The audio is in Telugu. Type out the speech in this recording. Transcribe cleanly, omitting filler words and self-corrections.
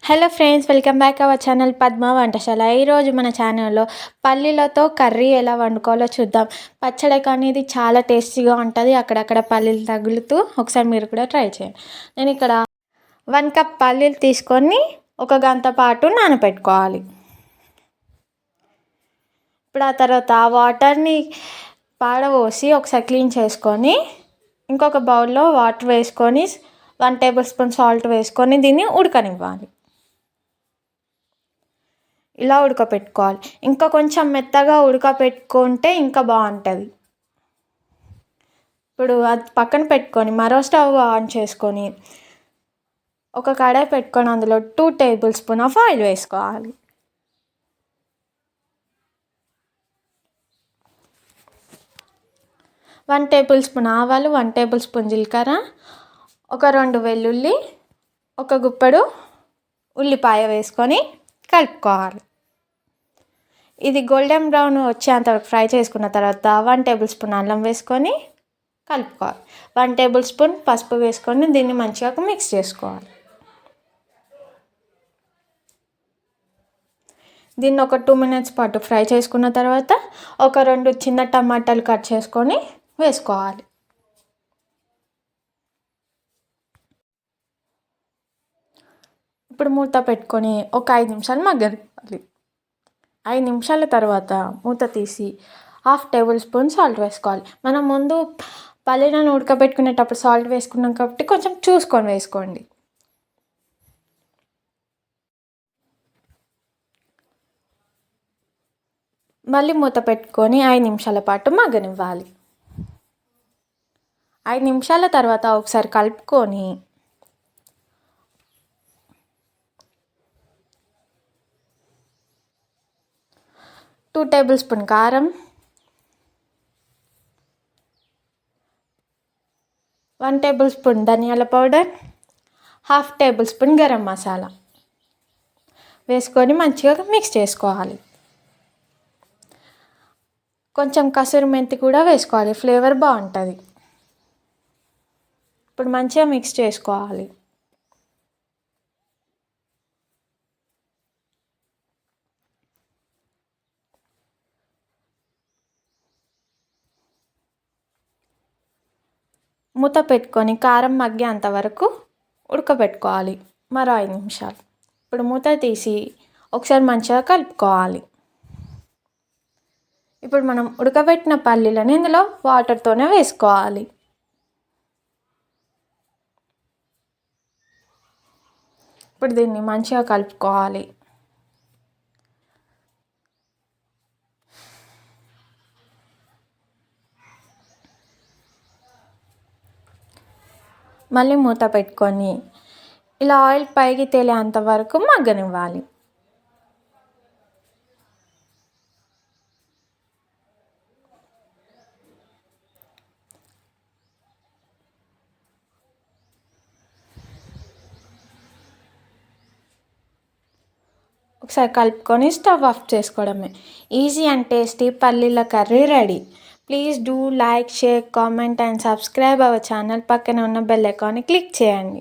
Hello friends, welcome back our channel Padma వంటశాల. ఈరోజు మన ఛానల్లో పల్లీలతో కర్రీ ఎలా వండుకోవాలో చూద్దాం. పచ్చడికి అనేది చాలా టేస్టీగా ఉంటుంది, అక్కడక్కడ పల్లీలు తగులుతూ. ఒకసారి మీరు కూడా ట్రై చేయండి. నేను ఇక్కడ 1 కప్ పల్లీలు తీసుకొని 1 గంట పాటు నానబెట్టుకోవాలి. ఇప్పుడు ఆ తర్వాత ఆ వాటర్ని పాడబోసి ఒకసారి క్లీన్ చేసుకొని ఇంకొక బౌల్లో వాటర్ వేసుకొని 1 టేబుల్ స్పూన్ సాల్ట్ వేసుకొని దీన్ని ఉడకనివ్వాలి. ఇలా ఉడకపెట్టుకోవాలి. ఇంకా కొంచెం మెత్తగా ఉడకపెట్టుకుంటే ఇంకా బాగుంటుంది. ఇప్పుడు అది పక్కన పెట్టుకొని మరో స్టవ్ ఆన్ చేసుకొని ఒక కడాయి పెట్టుకొని అందులో 2 టేబుల్ స్పూన్ ఆఫ్ ఆయిల్ వేసుకోవాలి. వన్ టేబుల్ స్పూన్ ఆవాలు, 1 టేబుల్ స్పూన్ జీలకర్ర, ఒక 2 వెల్లుల్లి, ఒక గుప్పెడు ఉల్లిపాయ వేసుకొని కలుపుకోవాలి. ఇది గోల్డెన్ బ్రౌన్ వచ్చేంత వరకు ఫ్రై చేసుకున్న తర్వాత 1 టేబుల్ స్పూన్ అల్లం వేసుకొని కలుపుకోవాలి. 1 టేబుల్ స్పూన్ పసుపు వేసుకొని దీన్ని మంచిగా మిక్స్ చేసుకోవాలి. దీన్ని ఒక 2 మినిట్స్ పాటు ఫ్రై చేసుకున్న తర్వాత ఒక 2 చిన్న టమాటాలు కట్ చేసుకొని వేసుకోవాలి. ఇప్పుడు మూత పెట్టుకొని ఒక 5 నిమిషాలు మగ్గనివ్వాలి. 5 నిమిషాల తర్వాత మూత తీసి 1/2 టేబుల్ స్పూన్ సాల్ట్ వేసుకోవాలి. మనం ముందు పల్లీలను ఉడకబెట్టుకునేటప్పుడు సాల్ట్ వేసుకున్నాం కాబట్టి కొంచెం చూసుకొని వేసుకోండి. మళ్ళీ మూత పెట్టుకొని 5 నిమిషాల పాటు మగ్గనివ్వాలి. 5 నిమిషాల తర్వాత ఒకసారి కలుపుకొని టూ టేబుల్ స్పూన్ కారం, 1 టేబుల్ స్పూన్ ధనియాల powder, 1/2 table spoon garam masala వేసుకొని మంచిగా మిక్స్ చేసుకోవాలి. కొంచెం కసూరి మెంతి కూడా వేసుకోవాలి, ఫ్లేవర్ బాగుంటుంది. ఇప్పుడు మంచిగా మిక్స్ చేసుకోవాలి. మూత పెట్టుకొని కారం మగ్గేంత వరకు ఉడకబెట్టుకోవాలి మరో 5 నిమిషాలు. ఇప్పుడు మూత తీసి ఒకసారి మంచిగా కలుపుకోవాలి. ఇప్పుడు మనం ఉడకబెట్టిన పల్లీలను ఇందులో వాటర్తోనే వేసుకోవాలి. ఇప్పుడు దీన్ని మంచిగా కలుపుకోవాలి. మళ్ళీ మూత పెట్టుకొని ఇలా ఆయిల్ పైకి తేలేంత వరకు మగ్గనివ్వాలి. ఒకసారి కలుపుకొని స్టవ్ ఆఫ్ చేసుకోవడమే. ఈజీ అండ్ టేస్టీ పల్లీల curry ready. Please do like, share, comment and subscribe our channel. పక్కన ఉన్న బెల్ ఐకాన్ని క్లిక్ చేయండి.